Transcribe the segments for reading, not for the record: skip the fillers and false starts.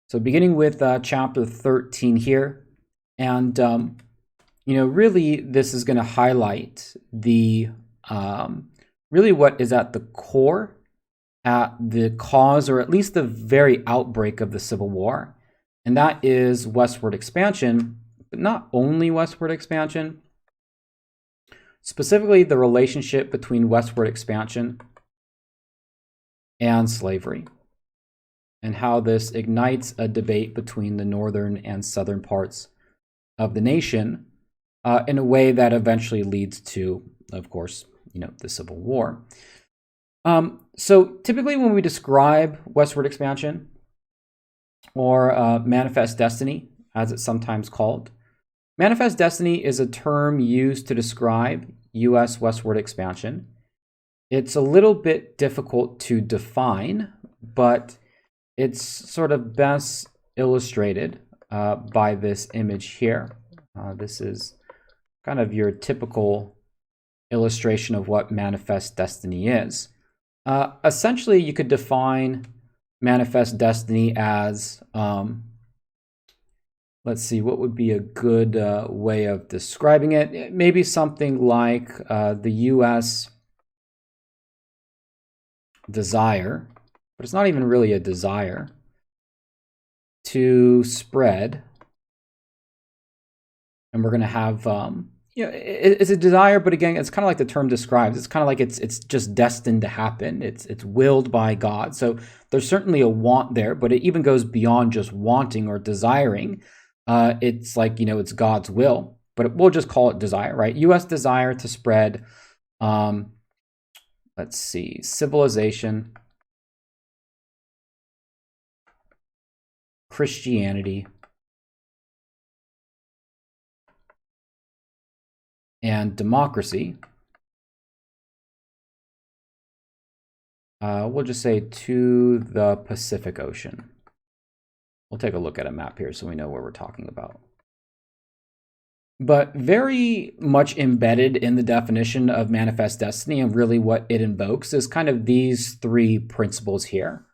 So beginning with chapter 13 here, and really this is going to highlight the really what is at the core, at the cause, or at least the very outbreak of the Civil War, and that is westward expansion, but not only westward expansion, specifically the relationship between westward expansion and slavery, and how this ignites a debate between the northern and southern parts of the nation in a way that eventually leads to, of course, the Civil War. So typically when we describe westward expansion, or manifest destiny, as it's sometimes called, manifest destiny is a term used to describe U.S. westward expansion. It's a little bit difficult to define, but it's sort of best illustrated by this image here. This is kind of your typical illustration of what manifest destiny is. Essentially, you could define manifest destiny as, let's see, what would be a good way of describing it? Maybe something like the U.S. desire, but it's not even really a desire, to spread. And we're going to have, it's a desire, but again, it's kind of like the term describes. It's kind of like it's just destined to happen. It's willed by God. So there's certainly a want there, but it even goes beyond just wanting or desiring. It's like, it's God's will, but we'll just call it desire, right? U.S. desire to spread, let's see, civilization, Christianity, and democracy. We'll just say to the Pacific Ocean. We'll take a look at a map here so we know where we're talking about. But very much embedded in the definition of manifest destiny, and really what it invokes, is kind of these three principles here,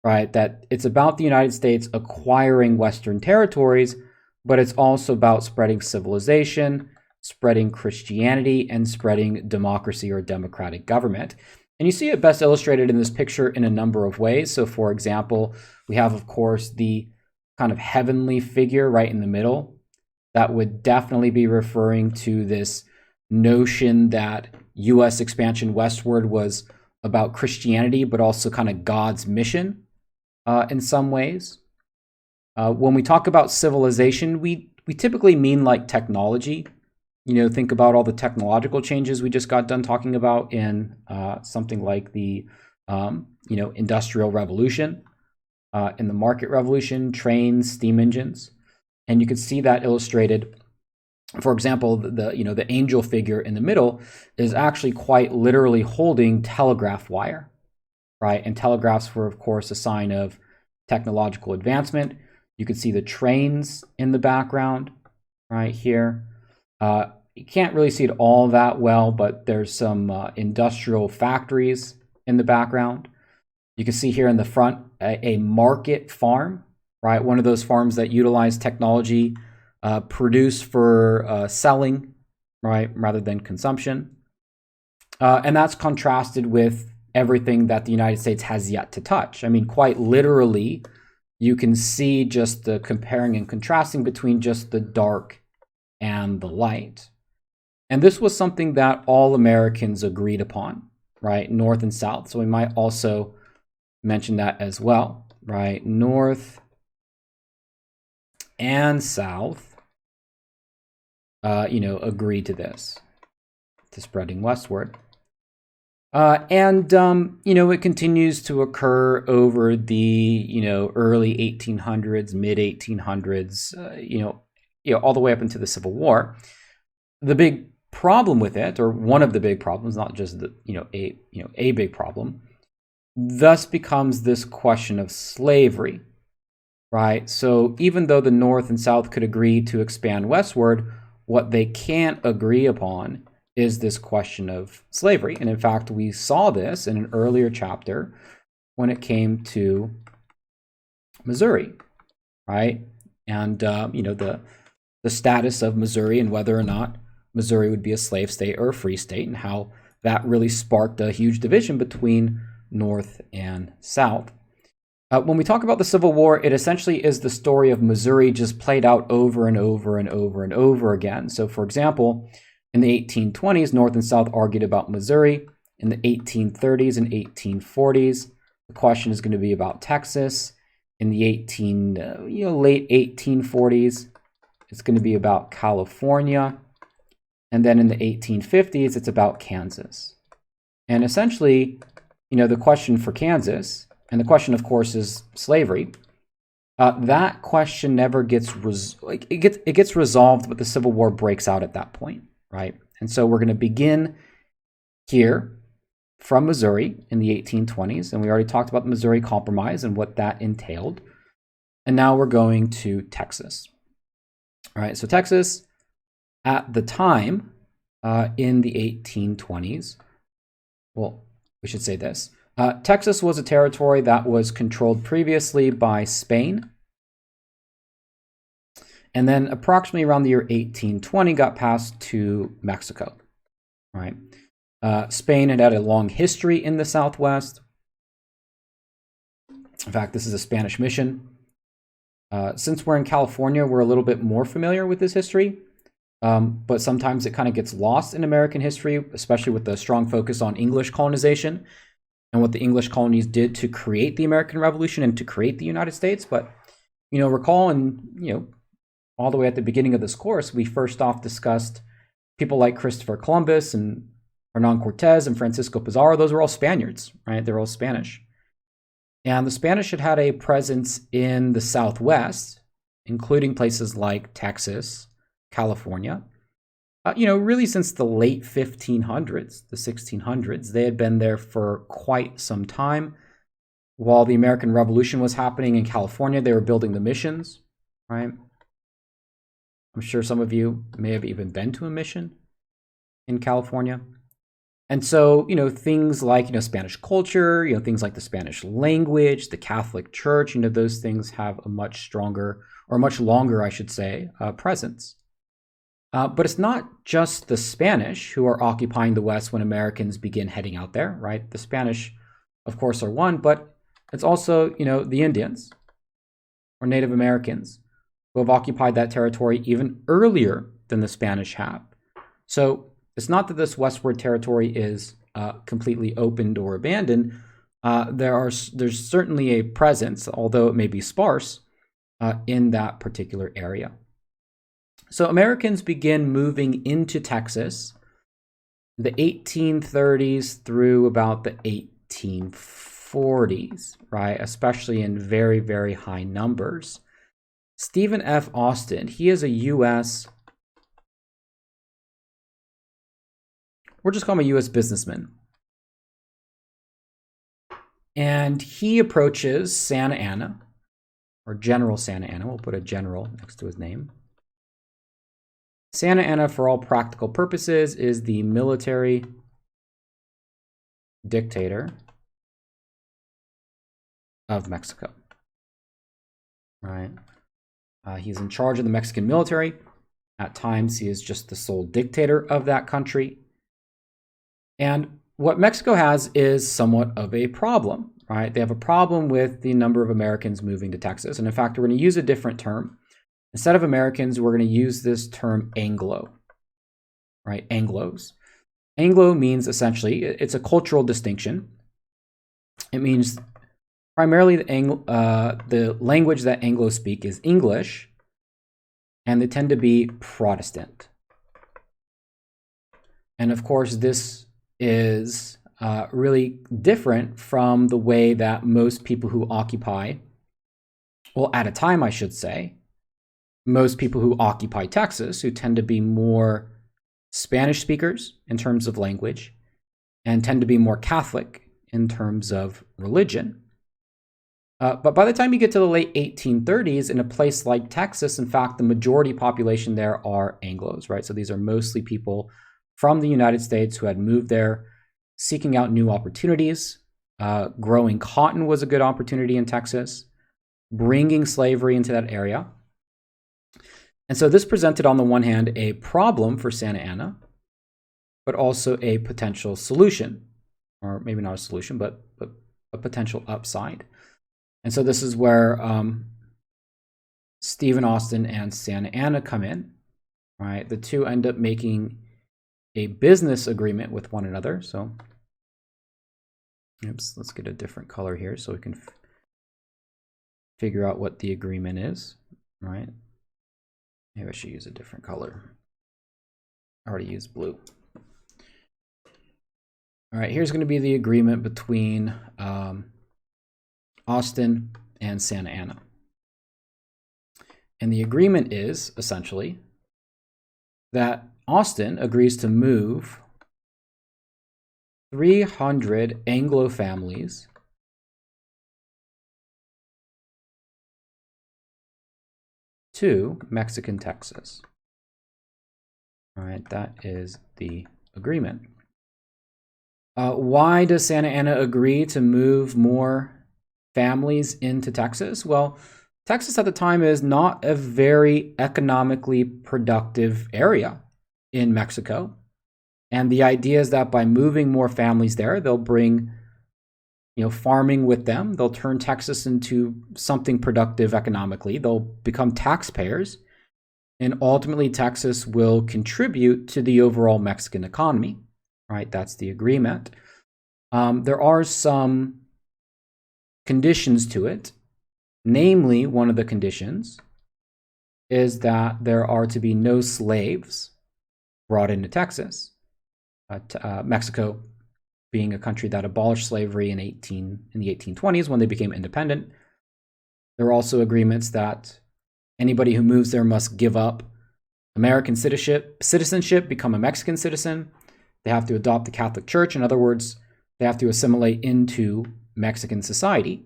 right? That it's about the United States acquiring Western territories, but it's also about spreading civilization, spreading Christianity, and spreading democracy or democratic government. And you see it best illustrated in this picture in a number of ways. So for example, we have, of course, the kind of heavenly figure right in the middle. That would definitely be referring to this notion that U.S. expansion westward was about Christianity, but also kind of God's mission in some ways. When we talk about civilization, we typically mean like technology. Think about all the technological changes we just got done talking about in something like the, Industrial Revolution, in the Market Revolution, trains, steam engines. And you can see that illustrated. For example, the angel figure in the middle is actually quite literally holding telegraph wire, right? And telegraphs were, of course, a sign of technological advancement. You can see the trains in the background right here. You can't really see it all that well, but there's some industrial factories in the background. You can see here in the front a market farm, right? One of those farms that utilize technology, produce for selling, right, rather than consumption. And that's contrasted with everything that the United States has yet to touch. I mean, quite literally, you can see just the comparing and contrasting between just the dark and the light. And this was something that all Americans agreed upon, right? North and South. So we might also mention that as well, right? North and South, agreed to this, to spreading westward. It continues to occur over the, early 1800s, mid 1800s, all the way up into the Civil War. The big problem with it, or one of the big problems, not just a big problem, thus becomes this question of slavery, right? So even though the North and South could agree to expand westward, what they can't agree upon is this question of slavery. And in fact, we saw this in an earlier chapter when it came to Missouri, right? And the status of Missouri and whether or not Missouri would be a slave state or a free state, and how that really sparked a huge division between North and South. When we talk about the Civil War, it essentially is the story of Missouri just played out over and over and over and over again. So, for example, in the 1820s, North and South argued about Missouri. In the 1830s and 1840s, the question is going to be about Texas. In the late 1840s, it's going to be about California. And then in the 1850s, it's about Kansas. And essentially, the question for Kansas, and the question, of course, is slavery. That question never gets it gets resolved, but the Civil War breaks out at that point, right? And so we're going to begin here from Missouri in the 1820s, and we already talked about the Missouri Compromise and what that entailed. And now we're going to Texas. All right, so Texas at the time in the 1820s, well, we should say this. Texas was a territory that was controlled previously by Spain, and then approximately around the year 1820 got passed to Mexico. Right? Spain had a long history in the Southwest. In fact, this is a Spanish mission. Since we're in California, we're a little bit more familiar with this history, but sometimes it kind of gets lost in American history, especially with the strong focus on English colonization and what the English colonies did to create the American Revolution and to create the United States. But, recall, and, all the way at the beginning of this course, we first off discussed people like Christopher Columbus and Hernan Cortez and Francisco Pizarro. Those were all Spaniards, right? They're all Spanish. And the Spanish had a presence in the Southwest, including places like Texas, California. Really since the late 1500s, the 1600s, they had been there for quite some time. While the American Revolution was happening in California, they were building the missions, right? I'm sure some of you may have even been to a mission in California. And so, things like, Spanish culture, things like the Spanish language, the Catholic Church, those things have a much stronger, or much longer, I should say, presence. But it's not just the Spanish who are occupying the West when Americans begin heading out there, right? The Spanish, of course, are one, but it's also, the Indians or Native Americans who have occupied that territory even earlier than the Spanish have. So it's not that this westward territory is completely opened or abandoned. There's certainly a presence, although it may be sparse, in that particular area. So Americans begin moving into Texas the 1830s through about the 1840s, right? Especially in very, very high numbers. Stephen F. Austin, he is a U.S. We'll just call him a U.S. businessman. And he approaches Santa Anna, or General Santa Anna. We'll put a general next to his name. Santa Anna, for all practical purposes, is the military dictator of Mexico. Right? He's in charge of the Mexican military. At times, he is just the sole dictator of that country. And what Mexico has is somewhat of a problem, right? They have a problem with the number of Americans moving to Texas. And in fact, we're going to use a different term. Instead of Americans, we're going to use this term Anglo, right? Anglos. Anglo means essentially, it's a cultural distinction. It means primarily the language that Anglo speak is English, and they tend to be Protestant. And of course, this is really different from the way that most people who occupy, well, at a time, I should say, most people who occupy Texas, who tend to be more Spanish speakers in terms of language and tend to be more Catholic in terms of religion. But by the time you get to the late 1830s, in a place like Texas, in fact, the majority population there are Anglos, right? So these are mostly people from the United States who had moved there, seeking out new opportunities. Growing cotton was a good opportunity in Texas. bringing slavery into that area. And so this presented, on the one hand, a problem for Santa Anna, but also a potential solution, or maybe not a solution, but a potential upside. And so this is where Stephen Austin and Santa Anna come in, right? The two end up making a business agreement with one another. So let's get a different color here so we can figure out what the agreement is, right? Maybe I should use a different color. I already used blue. All right, here's going to be the agreement between Austin and Santa Anna. And the agreement is essentially that Austin agrees to move 300 Anglo families to Mexican Texas. All right, that is the agreement. Why does Santa Anna agree to move more families into Texas? Well, Texas at the time is not a very economically productive area in Mexico. And the idea is that by moving more families there, they'll bring, farming with them. They'll turn Texas into something productive economically. They'll become taxpayers. And ultimately, Texas will contribute to the overall Mexican economy. Right, that's the agreement. There are some conditions to it. Namely, one of the conditions is that there are to be no slaves brought into Texas. Mexico being a country that abolished slavery in the 1820s when they became independent. There are also agreements that anybody who moves there must give up American citizenship, become a Mexican citizen. They have to adopt the Catholic Church. In other words, they have to assimilate into Mexican society.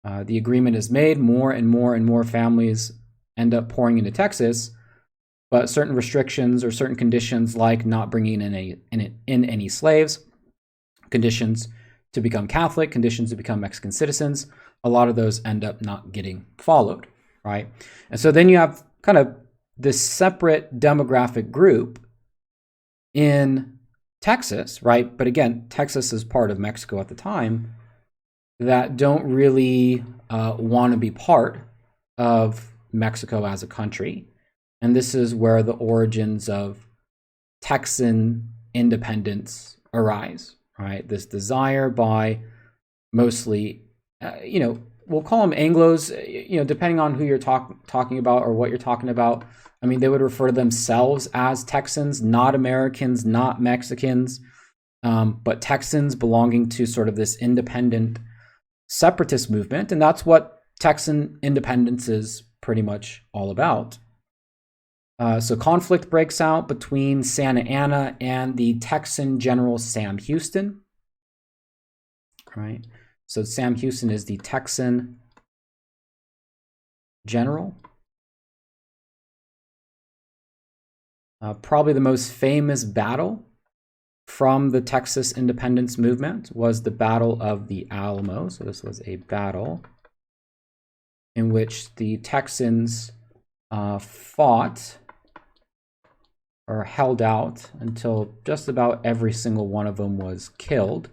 The agreement is made. More and more and more families end up pouring into Texas, but certain restrictions or certain conditions, like not bringing in any slaves, conditions to become Catholic, conditions to become Mexican citizens, a lot of those end up not getting followed, right? And so then you have kind of this separate demographic group in Texas, right? But again, Texas is part of Mexico at the time, that don't really want to be part of Mexico as a country. And this is where the origins of Texan independence arise, right? This desire by mostly, we'll call them Anglos, depending on who you're talking about or what you're talking about. I mean, they would refer to themselves as Texans, not Americans, not Mexicans, but Texans belonging to sort of this independent separatist movement. And that's what Texan independence is pretty much all about. So conflict breaks out between Santa Anna and the Texan General Sam Houston. Right? So Sam Houston is the Texan general. Probably the most famous battle from the Texas independence movement was the Battle of the Alamo. So this was a battle in which the Texans fought or held out until just about every single one of them was killed.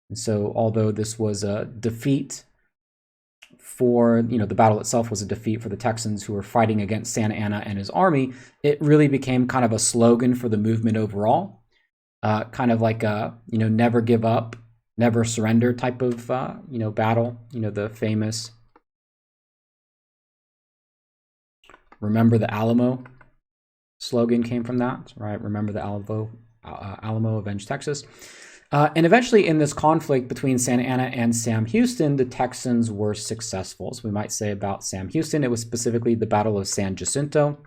And so although this was a defeat for, the battle itself was a defeat for the Texans who were fighting against Santa Anna and his army, it really became kind of a slogan for the movement overall. Kind of like a, never give up, never surrender type of, battle. The famous "Remember the Alamo" slogan came from that, right? Remember the Alamo, avenge Texas. And eventually in this conflict between Santa Anna and Sam Houston, the Texans were successful. So we might say about Sam Houston, it was specifically the Battle of San Jacinto.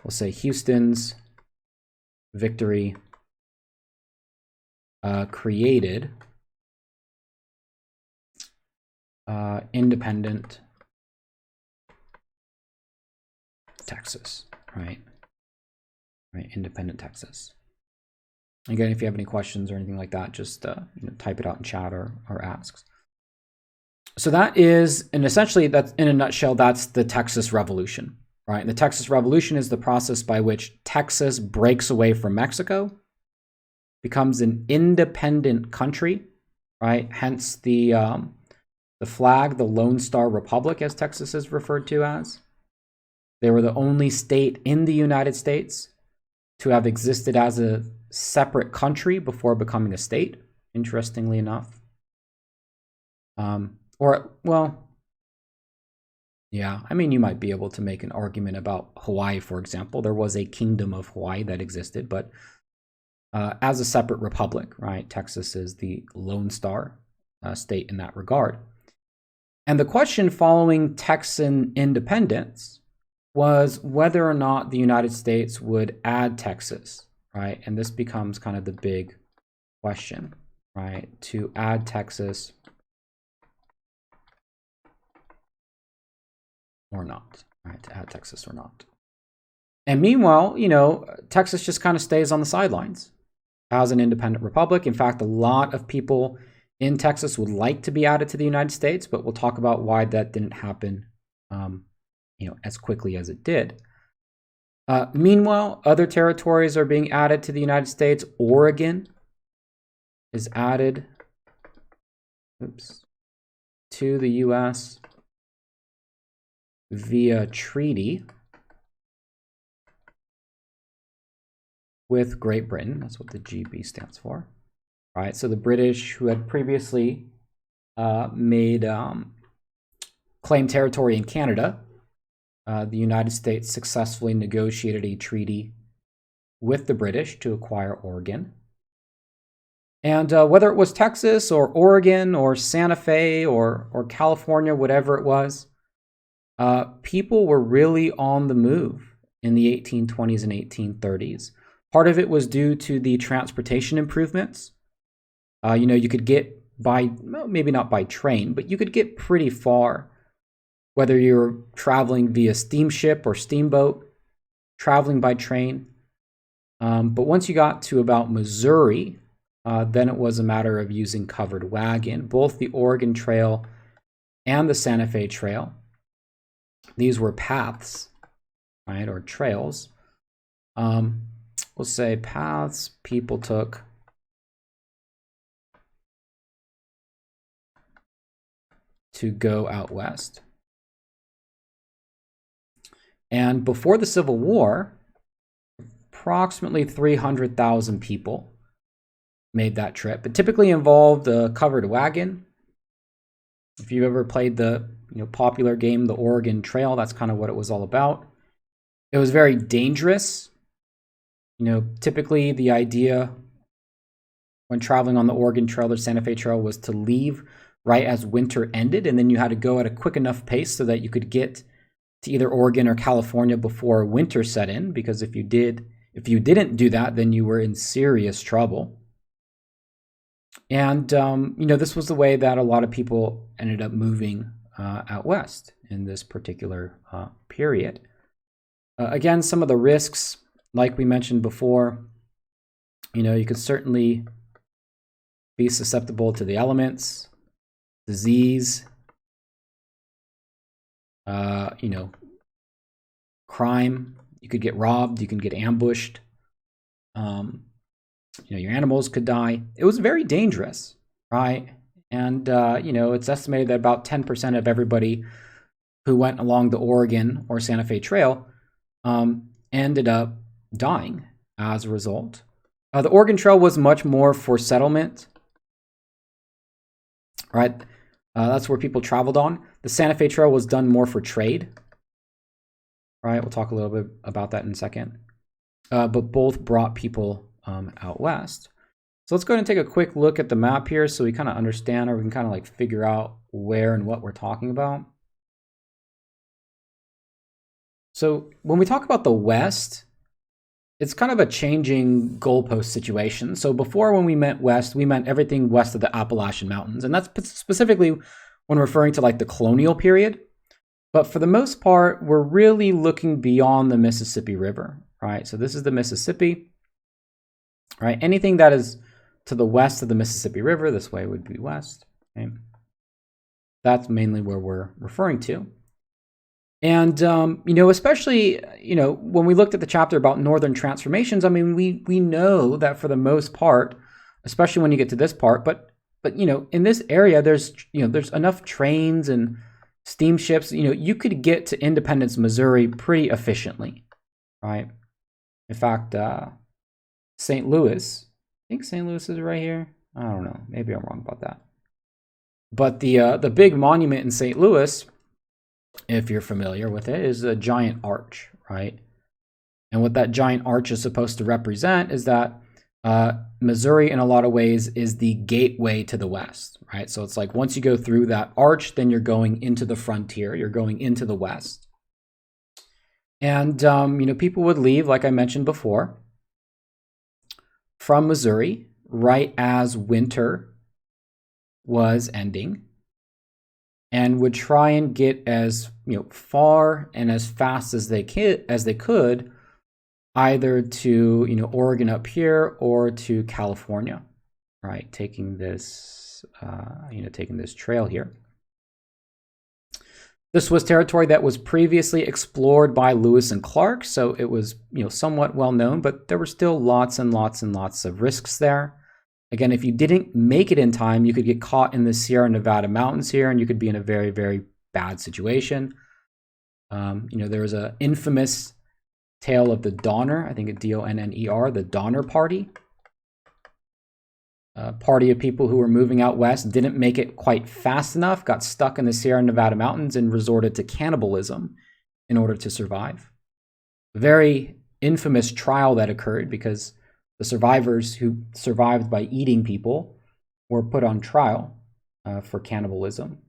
We'll say Houston's victory created independent Texas, right? Independent Texas. Again, if you have any questions or anything like that, just type it out in chat or ask. So that is, and essentially that's in a nutshell, that's the Texas Revolution, right? And the Texas Revolution is the process by which Texas breaks away from Mexico, becomes an independent country, right? Hence the flag, the Lone Star Republic, as Texas is referred to as. They were the only state in the United States to have existed as a separate country before becoming a state, interestingly enough. Yeah, I mean, you might be able to make an argument about Hawaii, for example. There was a kingdom of Hawaii that existed, but as a separate republic, right? Texas is the Lone Star state in that regard. And the question following Texan independence was whether or not the United States would add Texas, right? And this becomes kind of the big question, right? To add Texas or not, right? To add Texas or not. And meanwhile, Texas just kind of stays on the sidelines as an independent republic. In fact, a lot of people in Texas would like to be added to the United States, but we'll talk about why that didn't happen, as quickly as it did. Meanwhile, other territories are being added to the United States. Oregon is added to the U.S. via treaty with Great Britain. That's what the GB stands for. All right, so the British, who had previously claimed territory in Canada, the United States successfully negotiated a treaty with the British to acquire Oregon. And whether it was Texas or Oregon or Santa Fe or California, whatever it was, people were really on the move in the 1820s and 1830s. Part of it was due to the transportation improvements. You could get maybe not by train, but you could get pretty far, whether you're traveling via steamship or steamboat, traveling by train. But once you got to about Missouri, then it was a matter of using covered wagon. Both the Oregon Trail and the Santa Fe Trail, these were paths, right, or trails. We'll say paths people took to go out west. And before the Civil War, approximately 300,000 people made that trip. It typically involved a covered wagon. If you've ever played the popular game, the Oregon Trail, that's kind of what it was all about. It was very dangerous. Typically the idea when traveling on the Oregon Trail or Santa Fe Trail was to leave right as winter ended, and then you had to go at a quick enough pace so that you could get to either Oregon or California before winter set in, because if you didn't do that, then you were in serious trouble. And this was the way that a lot of people ended up moving out west in this particular period. Again, some of the risks, like we mentioned before, you could certainly be susceptible to the elements, disease, crime. You could get robbed, you can get ambushed. Your animals could die. It was very dangerous, right? And, it's estimated that about 10% of everybody who went along the Oregon or Santa Fe Trail ended up dying as a result. The Oregon Trail was much more for settlement, right? That's where people traveled on. The Santa Fe Trail was done more for trade, right? We'll talk a little bit about that in a second. But both brought people out west. So let's go ahead and take a quick look at the map here so we kind of understand, or we can kind of figure out where and what we're talking about. So when we talk about the West, it's kind of a changing goalpost situation. So before, when we meant West, we meant everything west of the Appalachian Mountains. And that's specifically when referring to the colonial period. But for the most part, we're really looking beyond the Mississippi River, right? So this is the Mississippi. right? Anything that is to the west of the Mississippi River, this way would be west. Okay? That's mainly where we're referring to. And, especially, when we looked at the chapter about northern transformations, I mean, we know that for the most part, especially when you get to this part, but in this area, there's enough trains and steamships, you could get to Independence, Missouri pretty efficiently, right? In fact, St. Louis, I think St. Louis is right here. I don't know. Maybe I'm wrong about that. But the big monument in St. Louis, if you're familiar with it, is a giant arch, right? And what that giant arch is supposed to represent is that Missouri, in a lot of ways, is the gateway to the West, right? So it's like once you go through that arch, then you're going into the frontier, you're going into the West. And, people would leave, like I mentioned before, from Missouri right as winter was ending, and would try and get as far and as fast as they could, either to Oregon up here or to California, right? Taking this trail here. This was territory that was previously explored by Lewis and Clark, so it was somewhat well known, but there were still lots and lots and lots of risks there. Again, if you didn't make it in time, you could get caught in the Sierra Nevada mountains here, and you could be in a very, very bad situation. There was an infamous tale of the Donner, I think it's Donner, the Donner Party. A party of people who were moving out west, didn't make it quite fast enough, got stuck in the Sierra Nevada mountains, and resorted to cannibalism in order to survive. A very infamous trial that occurred because the survivors who survived by eating people were put on trial for cannibalism.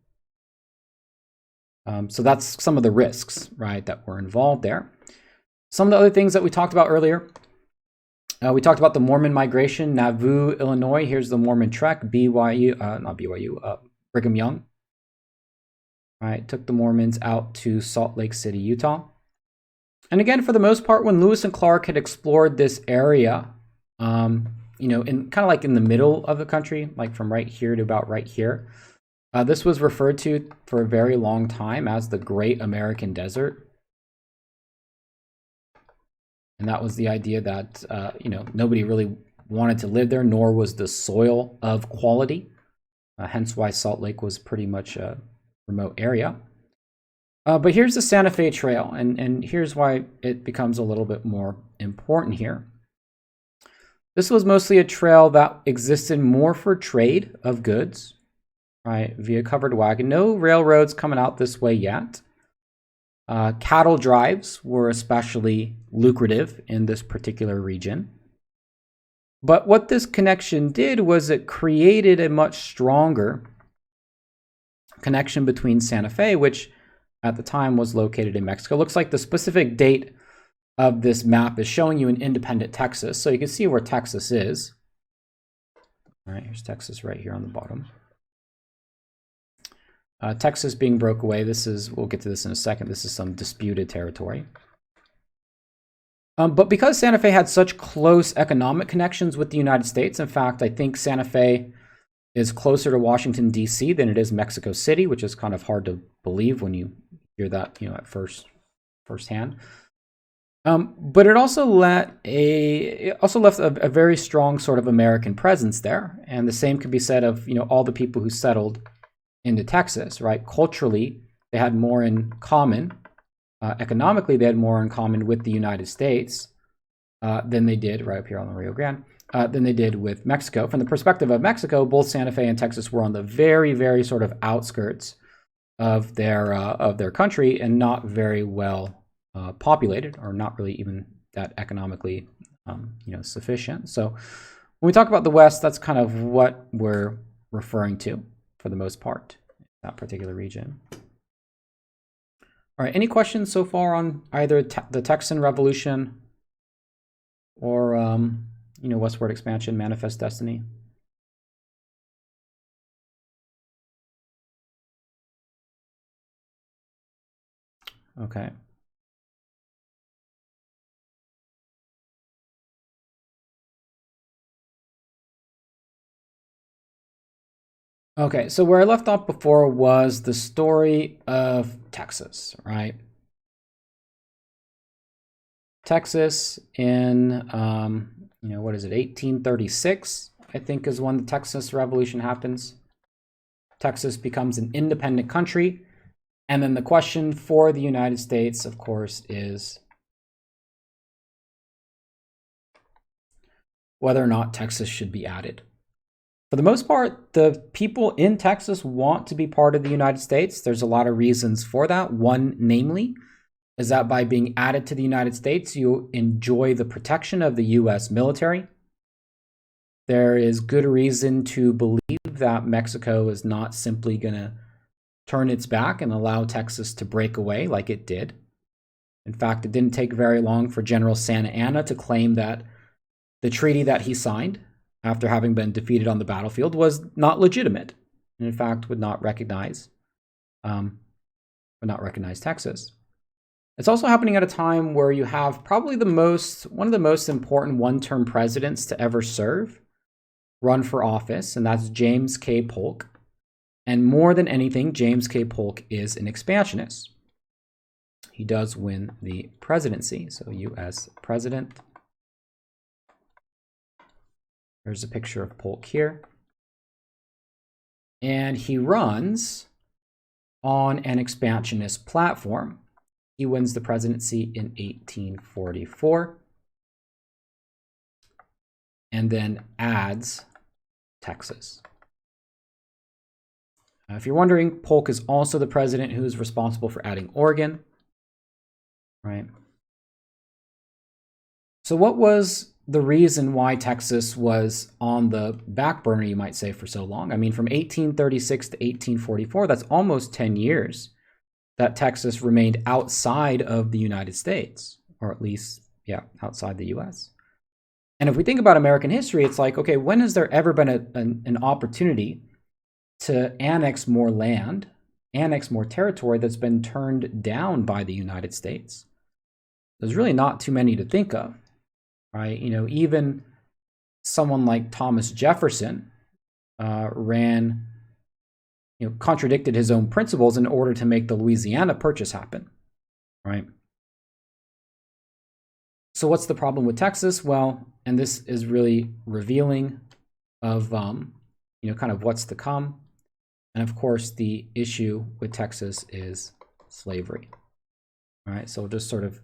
So that's some of the risks, right, that were involved there. Some of the other things that we talked about earlier, we talked about the Mormon migration, Nauvoo, Illinois. Here's the Mormon Trek, Brigham Young. All right, took the Mormons out to Salt Lake City, Utah. And again, for the most part, when Lewis and Clark had explored this area, in kind of like in the middle of the country, like from right here to about right here, this was referred to for a very long time as the Great American Desert. And that was the idea that, nobody really wanted to live there, nor was the soil of quality. Hence why Salt Lake was pretty much a remote area. But here's the Santa Fe Trail, and here's why it becomes a little bit more important here. This was mostly a trail that existed more for trade of goods, right, via covered wagon. No railroads coming out this way yet. Cattle drives were especially lucrative in this particular region. But what this connection did was it created a much stronger connection between Santa Fe, which at the time was located in Mexico. Looks like the specific date of this map is showing you in independent Texas. So you can see where Texas is. All right, here's Texas right here on the bottom. Texas being broke away. We'll get to this in a second. This is some disputed territory. But because Santa Fe had such close economic connections with the United States, in fact, I think Santa Fe is closer to Washington, D.C. than it is Mexico City, which is kind of hard to believe when you hear that, at firsthand. But it also left a very strong sort of American presence there. And the same could be said of, all the people who settled into Texas, right? Culturally, they had more in common. Economically, they had more in common with the United States than they did, right up here on the Rio Grande, than they did with Mexico. From the perspective of Mexico, both Santa Fe and Texas were on the very, very sort of outskirts of their country and not very well populated, or not really even that economically sufficient. So when we talk about the West, that's kind of what we're referring to for the most part, that particular region. All right, any questions so far on either the Texan Revolution or Westward Expansion, Manifest Destiny? Okay. Okay, so where I left off before was the story of Texas, right? Texas in, what is it, 1836, I think is when the Texas Revolution happens. Texas becomes an independent country. And then the question for the United States, of course, is whether or not Texas should be added. For the most part, the people in Texas want to be part of the United States. There's a lot of reasons for that. One, namely, is that by being added to the United States, you enjoy the protection of the U.S. military. There is good reason to believe that Mexico is not simply going to turn its back and allow Texas to break away like it did. In fact, it didn't take very long for General Santa Anna to claim that the treaty that he signed after having been defeated on the battlefield was not legitimate, and in fact would not recognize Texas. It's also happening at a time where you have probably one of the most important one-term presidents to ever serve run for office, and that's James K. Polk. And more than anything, James K. Polk is an expansionist. He does win the presidency, so U.S. president. There's a picture of Polk here. And he runs on an expansionist platform. He wins the presidency in 1844 and then adds Texas. If you're wondering, Polk is also the president who is responsible for adding Oregon, right? So what was the reason why Texas was on the back burner, you might say, for so long? I mean, from 1836 to 1844, that's almost 10 years that Texas remained outside of the United States, or at least, outside the U.S. And if we think about American history, it's like, okay, when has there ever been an opportunity to annex more land, annex more territory that's been turned down by the United States? There's really not too many to think of, right? Even someone like Thomas Jefferson contradicted his own principles in order to make the Louisiana Purchase happen, right? So what's the problem with Texas? Well, and this is really revealing of, kind of what's to come. And of course, the issue with Texas is slavery. All right, so we'll just sort of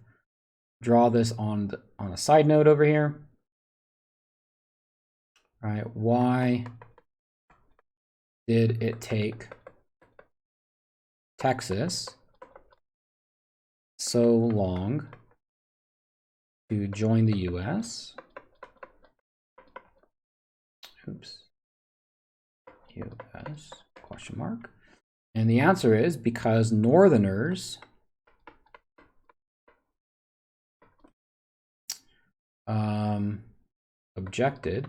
draw this on a side note over here. All right, why did it take Texas so long to join the U.S.? Oops. U.S. question mark. And the answer is because Northerners objected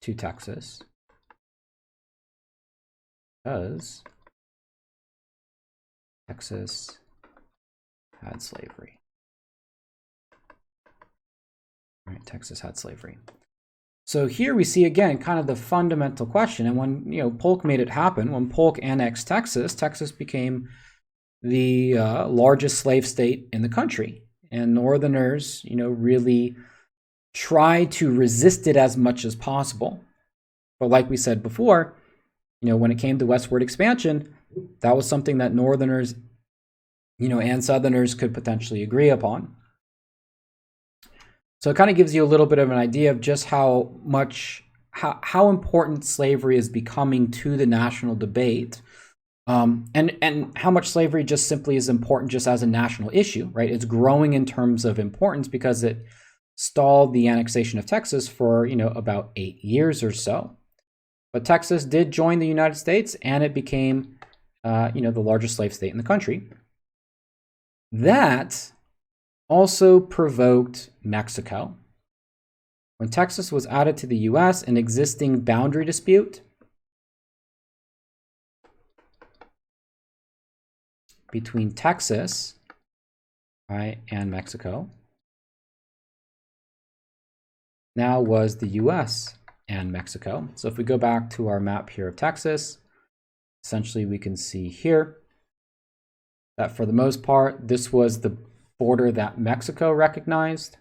to Texas because Texas had slavery. Right, Texas had slavery. So here we see again kind of the fundamental question. And when Polk made it happen, when Polk annexed Texas, Texas became the largest slave state in the country. And Northerners, really tried to resist it as much as possible. But like we said before, when it came to westward expansion, that was something that Northerners, and Southerners could potentially agree upon. So it kind of gives you a little bit of an idea of just how important slavery is becoming to the national debate, and how much slavery just simply is important just as a national issue, right? It's growing in terms of importance because it stalled the annexation of Texas for, about 8 years or so. But Texas did join the United States, and it became, the largest slave state in the country. That also provoked Mexico. When Texas was added to the U.S., an existing boundary dispute between Texas, right, and Mexico now was the U.S. and Mexico. So if we go back to our map here of Texas, essentially we can see here that for the most part, this was the border that Mexico recognized.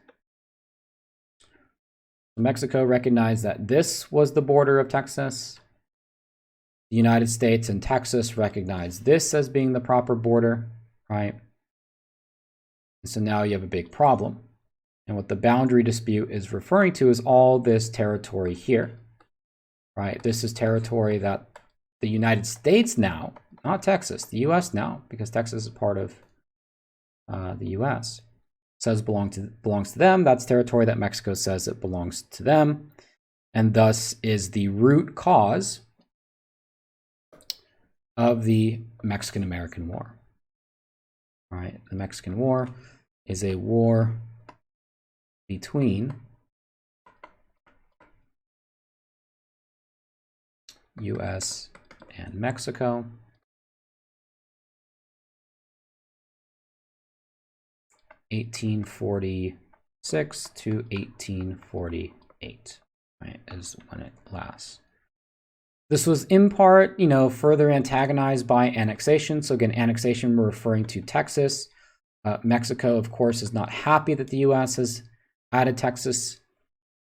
Mexico recognized that this was the border of Texas. The United States and Texas recognized this as being the proper border, right? And so now you have a big problem. And what the boundary dispute is referring to is all this territory here, right? This is territory that the United States now, not Texas, the U.S. now, because Texas is part of the U.S., says belongs to them. That's territory that Mexico says it belongs to them, and thus is the root cause of the Mexican-American War. All right, the Mexican War is a war between U.S. and Mexico. 1846 to 1848, right, is when it lasts. This was in part, further antagonized by annexation. So again, annexation, we're referring to Texas. Mexico, of course, is not happy that the U.S. has added Texas.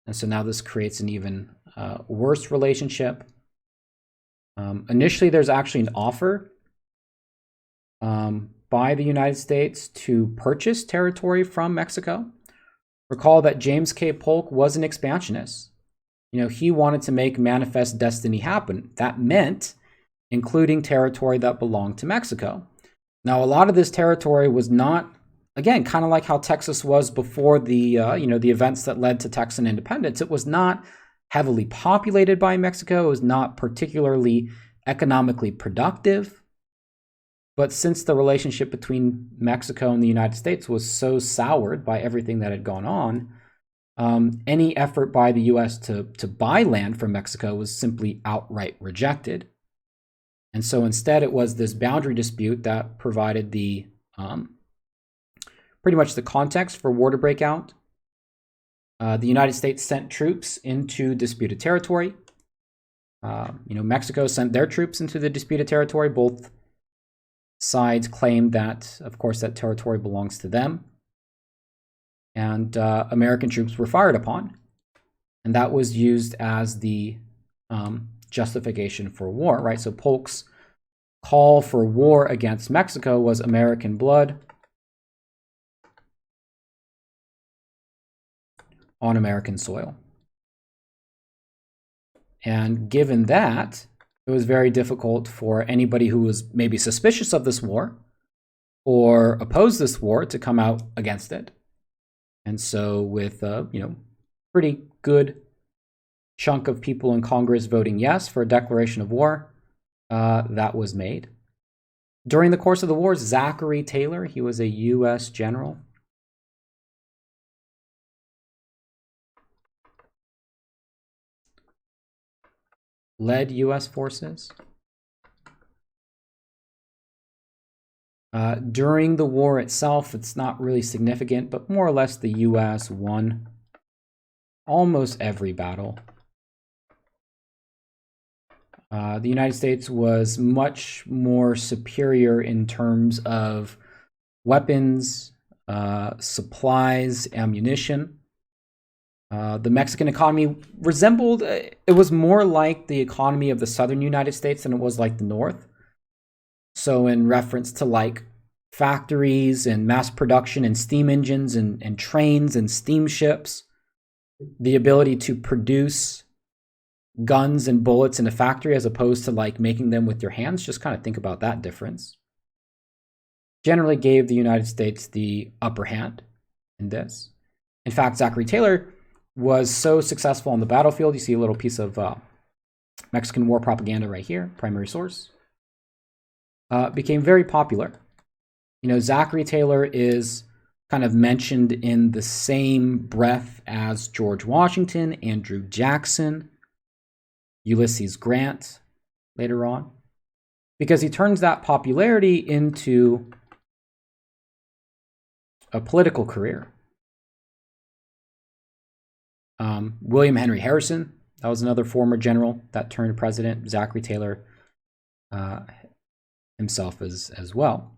And so now this creates an even worse relationship. Initially, there's actually an offer by the United States to purchase territory from Mexico. Recall that James K. Polk was an expansionist. He wanted to make manifest destiny happen. That meant including territory that belonged to Mexico. Now, a lot of this territory was not, again, kind of like how Texas was before the events that led to Texan independence. It was not heavily populated by Mexico. It was not particularly economically productive. But since the relationship between Mexico and the United States was so soured by everything that had gone on, any effort by the U.S. to buy land from Mexico was simply outright rejected. And so instead, it was this boundary dispute that provided the pretty much the context for war to break out. The United States sent troops into disputed territory. Mexico sent their troops into the disputed territory. Both sides claimed that, of course, that territory belongs to them. And American troops were fired upon. And that was used as the justification for war, right? So Polk's call for war against Mexico was American blood on American soil. And given that, it was very difficult for anybody who was maybe suspicious of this war or opposed this war to come out against it. And so with pretty good chunk of people in Congress voting yes for a declaration of war, that was made. During the course of the war, Zachary Taylor, he was a U.S. general, led U.S. forces. During the war itself, it's not really significant, but more or less the U.S. won almost every battle. The United States was much more superior in terms of weapons, supplies, ammunition. The Mexican economy resembled, it was more like the economy of the southern United States than it was like the north. So in reference to like factories and mass production and steam engines and trains and steamships, the ability to produce guns and bullets in a factory as opposed to like making them with your hands, just kind of think about that difference. Generally gave the United States the upper hand in this. In fact, Zachary Taylor was so successful on the battlefield. You see a little piece of Mexican war propaganda right here, primary source. Became very popular. Zachary Taylor is kind of mentioned in the same breath as George Washington, Andrew Jackson, Ulysses Grant later on, because he turns that popularity into a political career. William Henry Harrison, That was another former general that turned president, Zachary Taylor himself as well.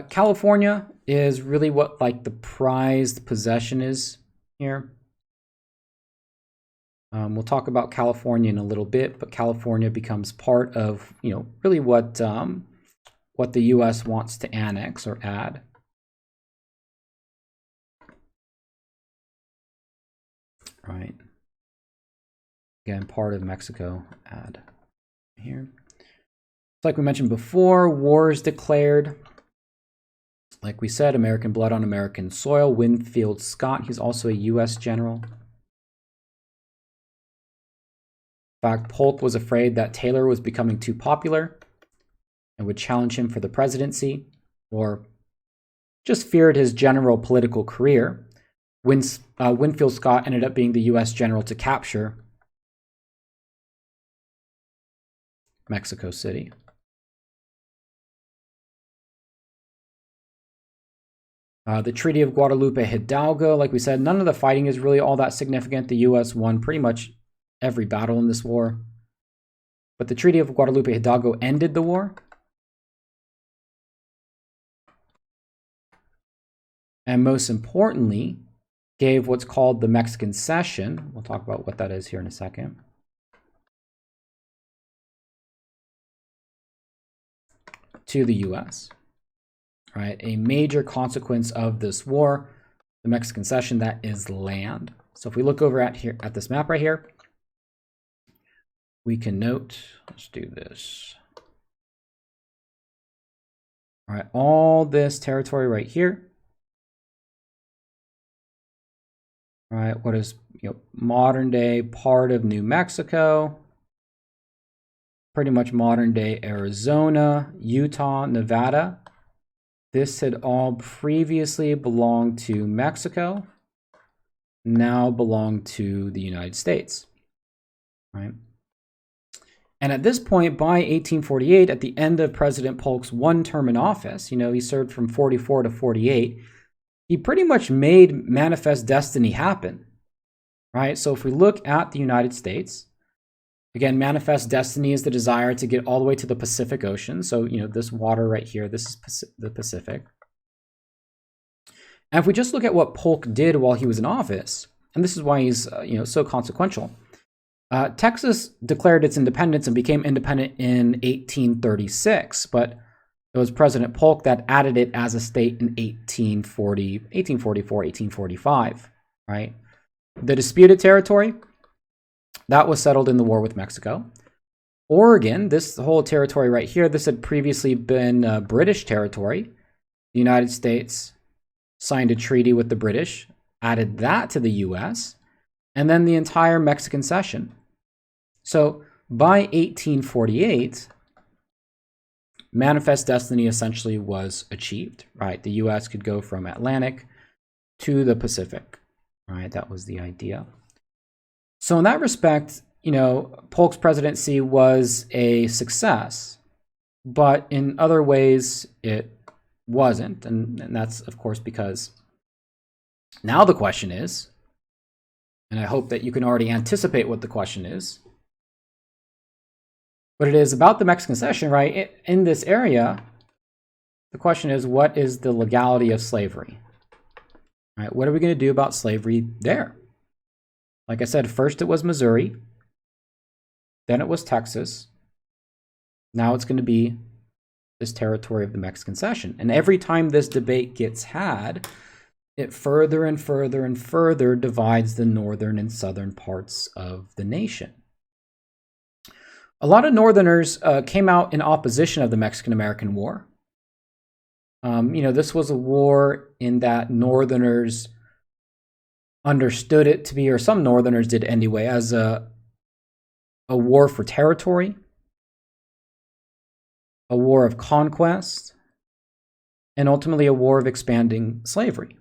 California is really what like the prized possession is here. We'll talk about California in a little bit, but California becomes part of, really what the U.S. wants to annex or add. Right. Again, part of Mexico, add here. Like we mentioned before, war is declared. Like we said, American blood on American soil. Winfield Scott, he's also a U.S. general. In fact, Polk was afraid that Taylor was becoming too popular and would challenge him for the presidency, or just feared his general political career. Winfield Scott ended up being the U.S. general to capture Mexico City. The Treaty of Guadalupe Hidalgo, like we said, none of the fighting is really all that significant. The U.S. won pretty much every battle in this war. But the Treaty of Guadalupe Hidalgo ended the war. And most importantly, gave what's called the Mexican Cession. We'll talk about what that is here in a second. To the U.S. Right, a major consequence of this war, the Mexican Cession, that is land. So if we look over at this map right here, we can note, let's do this. All right, all this territory right here. All right, what is modern day part of New Mexico? Pretty much modern day Arizona, Utah, Nevada. This had all previously belonged to Mexico, now belong to the United States, right? And at this point, by 1848, at the end of President Polk's one term in office, he served from 44 to 48, he pretty much made manifest destiny happen, right? So if we look at the United States, again, manifest destiny is the desire to get all the way to the Pacific Ocean. So, this water right here, this is the Pacific. And if we just look at what Polk did while he was in office, and this is why he's, so consequential. Texas declared its independence and became independent in 1836, but it was President Polk that added it as a state in 1844, 1845, right? The disputed territory, that was settled in the war with Mexico. Oregon, this whole territory right here, this had previously been British territory. The United States signed a treaty with the British, added that to the U.S., and then the entire Mexican Cession. So by 1848, manifest destiny essentially was achieved, right? The U.S. could go from Atlantic to the Pacific, right? That was the idea. So in that respect, Polk's presidency was a success, but in other ways it wasn't. And that's, of course, because now the question is, and I hope that you can already anticipate what the question is, but it is about the Mexican Cession, right? In this area, the question is, what is the legality of slavery? Right? What are we going to do about slavery there? Like I said, first it was Missouri, then it was Texas. Now it's going to be this territory of the Mexican Cession. And every time this debate gets had, it further and further and further divides the northern and southern parts of the nation. A lot of Northerners came out in opposition of the Mexican-American War. This was a war in that Northerners understood it to be, or some Northerners did anyway, as a war for territory, a war of conquest, and ultimately a war of expanding slavery,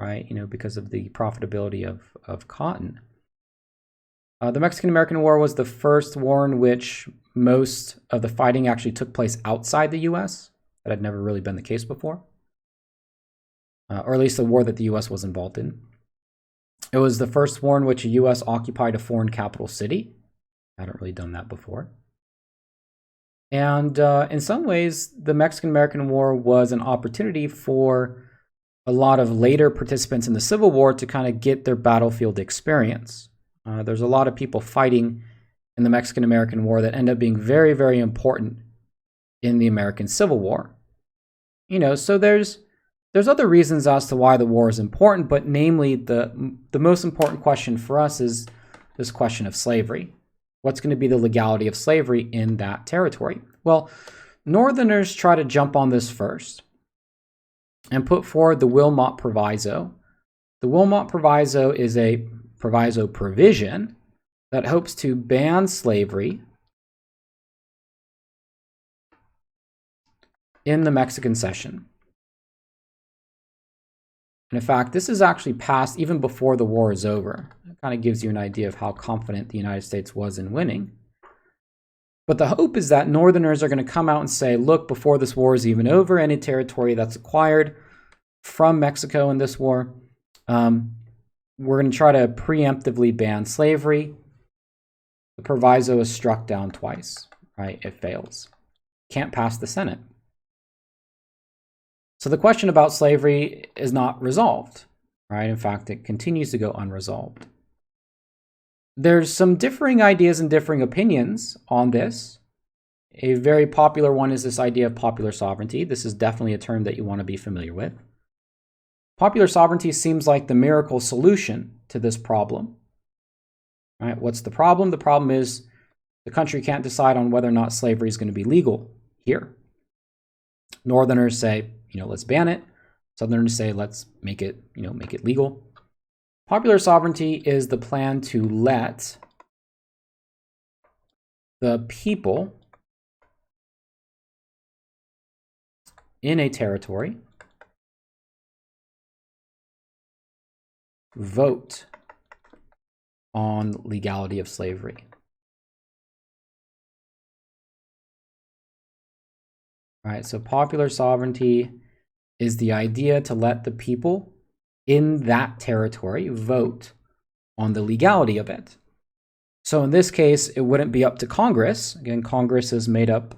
right? Because of the profitability of cotton. The Mexican-American War was the first war in which most of the fighting actually took place outside the U.S. That had never really been the case before, or at least the war that the U.S. was involved in. It was the first war in which the U.S. occupied a foreign capital city. I hadn't really done that before. And in some ways, the Mexican-American War was an opportunity for a lot of later participants in the Civil War to kind of get their battlefield experience. There's a lot of people fighting in the Mexican-American War that end up being very, very important in the American Civil War. So there's other reasons as to why the war is important, but namely the most important question for us is this question of slavery. What's going to be the legality of slavery in that territory? Well, Northerners try to jump on this first and put forward the Wilmot Proviso. The Wilmot Proviso is a proviso provision that hopes to ban slavery in the Mexican Cession. And in fact, this is actually passed even before the war is over. It kind of gives you an idea of how confident the United States was in winning. But the hope is that Northerners are going to come out and say, look, before this war is even over, any territory that's acquired from Mexico in this war, we're going to try to preemptively ban slavery. The proviso is struck down twice, right? It fails. Can't pass the Senate. So the question about slavery is not resolved, right? In fact, it continues to go unresolved. There's some differing ideas and differing opinions on this. A very popular one is this idea of popular sovereignty. This is definitely a term that you want to be familiar with. Popular sovereignty seems like the miracle solution to this problem. Right? What's the problem? The problem is the country can't decide on whether or not slavery is going to be legal here. Northerners say, let's ban it. Southerners say, let's make it legal. Popular sovereignty is the plan to let the people in a territory vote on legality of slavery. All right, so popular sovereignty is the idea to let the people in that territory vote on the legality of it. So in this case, it wouldn't be up to Congress. Again, Congress is made up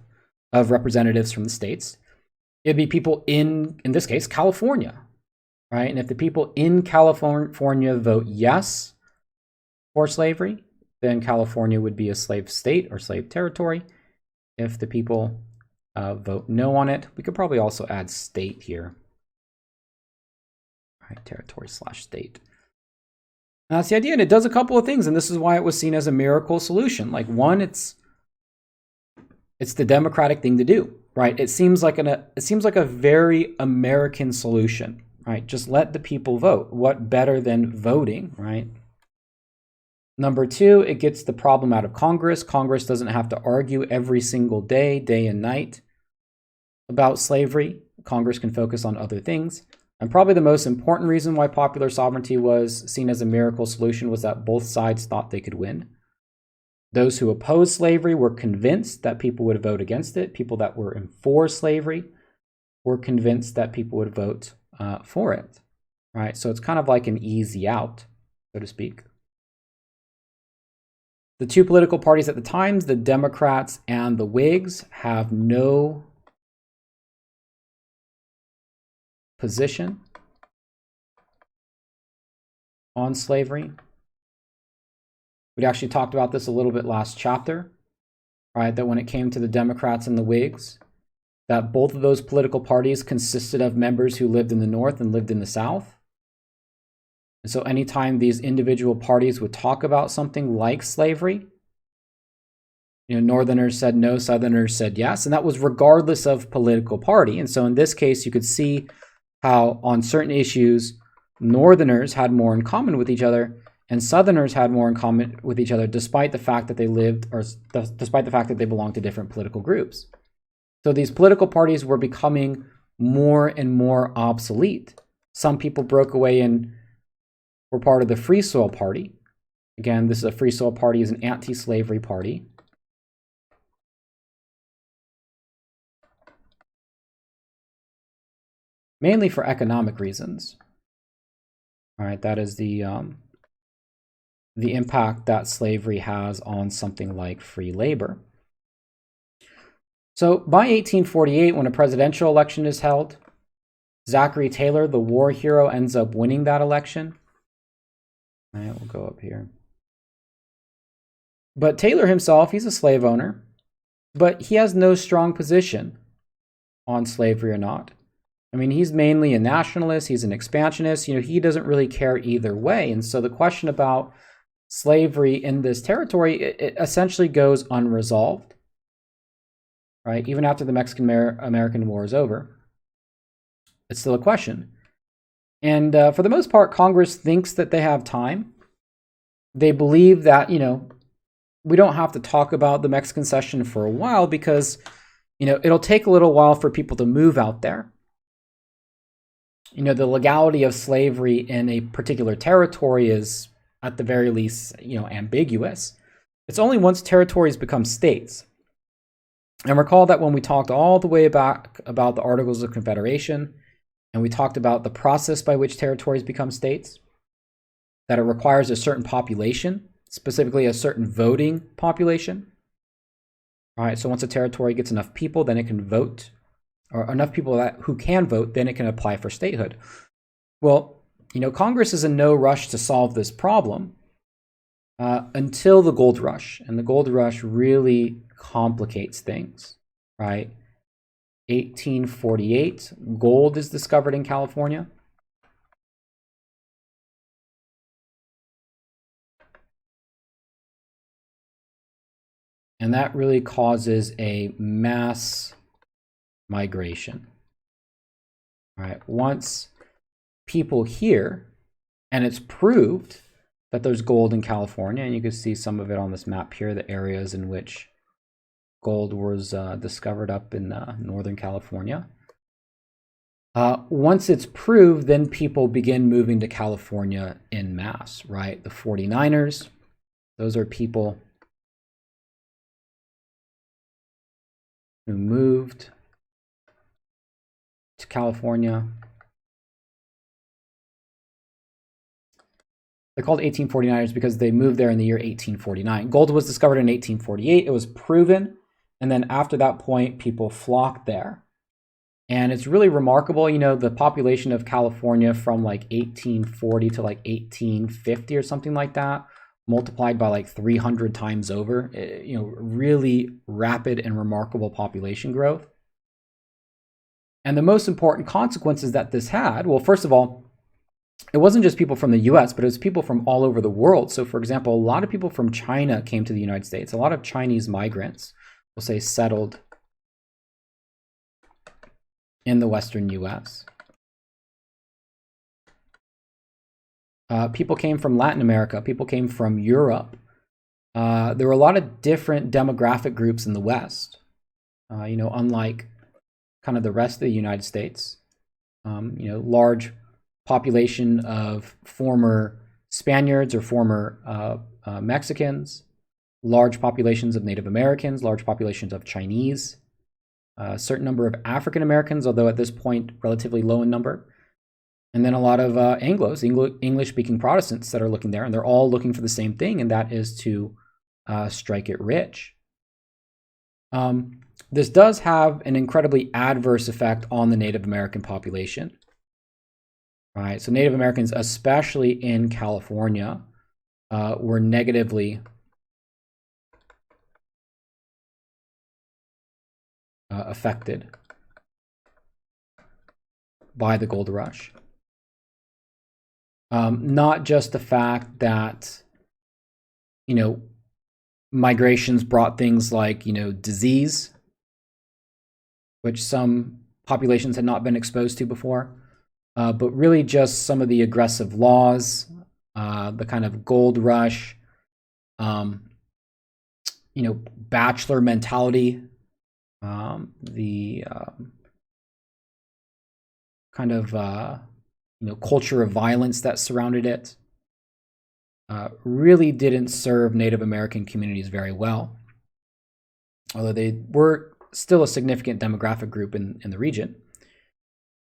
of representatives from the states. It'd be people in this case, California, right? And if the people in California vote yes for slavery, then California would be a slave state or slave territory. If the people vote no on it, we could probably also add state here. All right, territory/state. And that's the idea, and it does a couple of things, and this is why it was seen as a miracle solution. Like, one, it's the democratic thing to do, right? It seems like a very American solution, right? Just let the people vote. What better than voting, right? Number two, it gets the problem out of Congress. Congress doesn't have to argue every single day, day and night, about slavery. Congress can focus on other things. And probably the most important reason why popular sovereignty was seen as a miracle solution was that both sides thought they could win. Those who opposed slavery were convinced that people would vote against it. People that were for slavery were convinced that people would vote for it. Right? So it's kind of like an easy out, so to speak. The two political parties at the time, the Democrats and the Whigs, have no position on slavery. We actually talked about this a little bit last chapter, right? That when it came to the Democrats and the Whigs, that both of those political parties consisted of members who lived in the North and lived in the South. And so anytime these individual parties would talk about something like slavery, Northerners said no, Southerners said yes, and that was regardless of political party. And so in this case, you could see how on certain issues, Northerners had more in common with each other, and Southerners had more in common with each other, despite the fact that they despite the fact that they belonged to different political groups. So these political parties were becoming more and more obsolete. Some people broke away and were part of the Free Soil Party. Again, this is a Free Soil Party, is an anti-slavery party. Mainly for economic reasons. All right, that is the the impact that slavery has on something like free labor. So by 1848, when a presidential election is held, Zachary Taylor, the war hero, ends up winning that election. All right, we'll go up here. But Taylor himself, he's a slave owner, but he has no strong position on slavery or not. I mean, he's mainly a nationalist, he's an expansionist, he doesn't really care either way. And so the question about slavery in this territory, it essentially goes unresolved, right? Even after the Mexican-American War is over, it's still a question. And for the most part, Congress thinks that they have time. They believe that, we don't have to talk about the Mexican Cession for a while because, it'll take a little while for people to move out there. The legality of slavery in a particular territory is, at the very least, ambiguous. It's only once territories become states. And recall that when we talked all the way back about the Articles of Confederation, and we talked about the process by which territories become states, that it requires a certain population, specifically a certain voting population. All right, so once a territory gets enough people, then it can vote, or enough people who can vote, then it can apply for statehood. Well, Congress is in no rush to solve this problem until the gold rush. And the gold rush really complicates things, right? 1848, gold is discovered in California. And that really causes a mass migration. All right, once people hear, and it's proved that there's gold in California, and you can see some of it on this map here, the areas in which gold was discovered up in Northern California. Once it's proved, then people begin moving to California en masse, right? The 49ers, those are people who moved to California. They're called 1849ers because they moved there in the year 1849. Gold was discovered in 1848. It was proven. And then after that point, people flocked there. And it's really remarkable, the population of California from like 1840 to like 1850 or something like that, multiplied by like 300 times over, really rapid and remarkable population growth. And the most important consequences that this had, well, first of all, it wasn't just people from the US, but it was people from all over the world. So for example, a lot of people from China came to the United States. A lot of Chinese migrants, we'll say, settled in the Western US. People came from Latin America. People came from Europe. There were a lot of different demographic groups in the West, unlike kind of the rest of the United States. Large population of former Spaniards or former Mexicans, large populations of Native Americans, large populations of Chinese, a certain number of African Americans, although at this point relatively low in number, and then a lot of Anglos, English-speaking Protestants that are looking there, and they're all looking for the same thing, and that is to strike it rich. This does have an incredibly adverse effect on the Native American population. All right, so Native Americans, especially in California, were negatively affected by the gold rush. Not just the fact that, migrations brought things like, disease, which some populations had not been exposed to before, but really just some of the aggressive laws, the kind of gold rush, bachelor mentality, the kind of culture of violence that surrounded it, really didn't serve Native American communities very well, although they were still a significant demographic group in the region.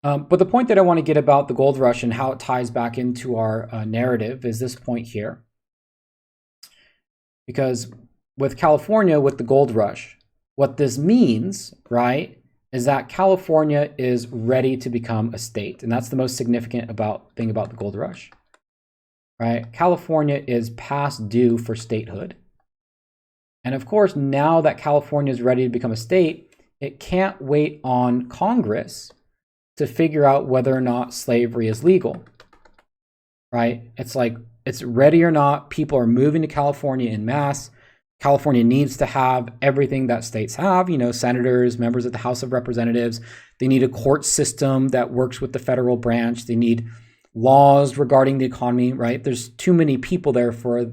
But the point that I want to get about the gold rush and how it ties back into our narrative is this point here. Because with California, with the gold rush, what this means, right, is that California is ready to become a state. And that's the most significant thing about the gold rush, right? California is past due for statehood. And of course, now that California is ready to become a state, it can't wait on Congress to figure out whether or not slavery is legal, right? It's like, it's ready or not. People are moving to California en masse. California needs to have everything that states have, you know, senators, members of the House of Representatives. They need a court system that works with the federal branch. They need laws regarding the economy, right? There's too many people there for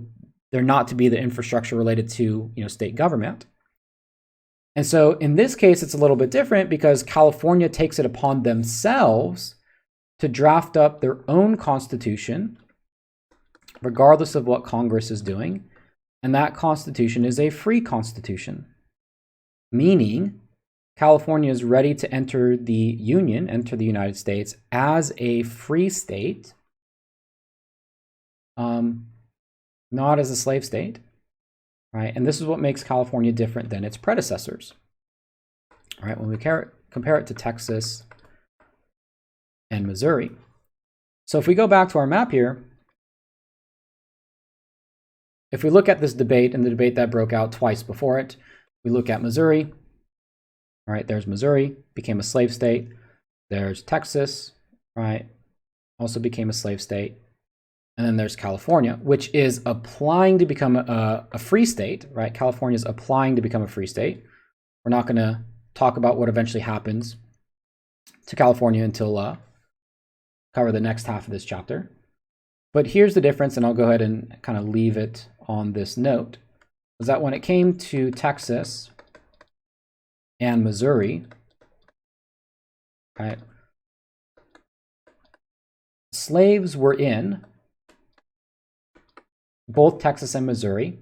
there not to be the infrastructure related to, you know, state government. And so in this case, it's a little bit different because California takes it upon themselves to draft up their own constitution, regardless of what Congress is doing. And that constitution is a free constitution, meaning California is ready to enter the Union, enter the United States as a free state, not as a slave state, right? And this is what makes California different than its predecessors, right? When we compare it to Texas and Missouri. So if we go back to our map here, if we look at this debate and the debate that broke out twice before it, we look at Missouri. All right, there's Missouri, became a slave state. There's Texas, right, also became a slave state. And then there's California, which is applying to become a free state, right? California is applying to become a free state. We're not going to talk about what eventually happens to California until cover the next half of this chapter. But here's the difference, and I'll go ahead and kind of leave it on this note, is that when it came to Texas and Missouri, right, slaves were in both Texas and Missouri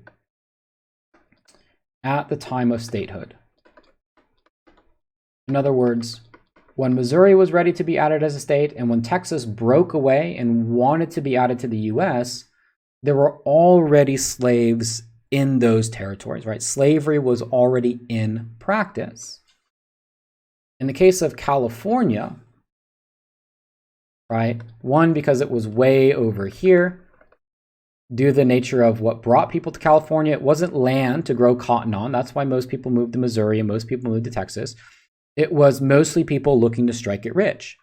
at the time of statehood. In other words, when Missouri was ready to be added as a state, and when Texas broke away and wanted to be added to the U.S., there were already slaves in those territories, right? Slavery was already in practice. In the case of California, right, one, because it was way over here, due to the nature of what brought people to California, it wasn't land to grow cotton on. That's why most people moved to Missouri and most people moved to Texas. It was mostly people looking to strike it rich,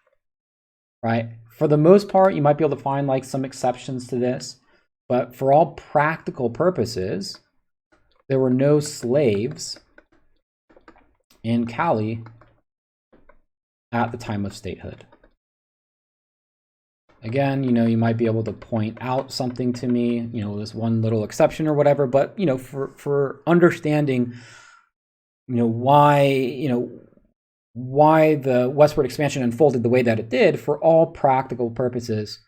right? For the most part, you might be able to find like some exceptions to this, but for all practical purposes, there were no slaves in Cali at the time of statehood. Again, you know, you might be able to point out something to me, you know, this one little exception or whatever, but, you know, for understanding, you know, why the westward expansion unfolded the way that it did, for all practical purposes,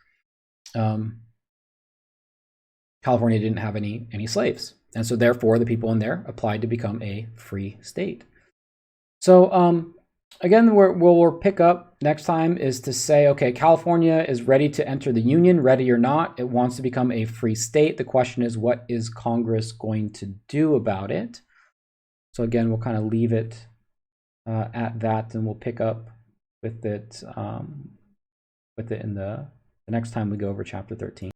California didn't have any slaves. And so therefore the people in there applied to become a free state. So again, where we'll pick up next time is to say, okay, California is ready to enter the Union, ready or not. It wants to become a free state. The question is, what is Congress going to do about it? So again, we'll kind of leave it at that, and we'll pick up with it in the next time we go over chapter 13.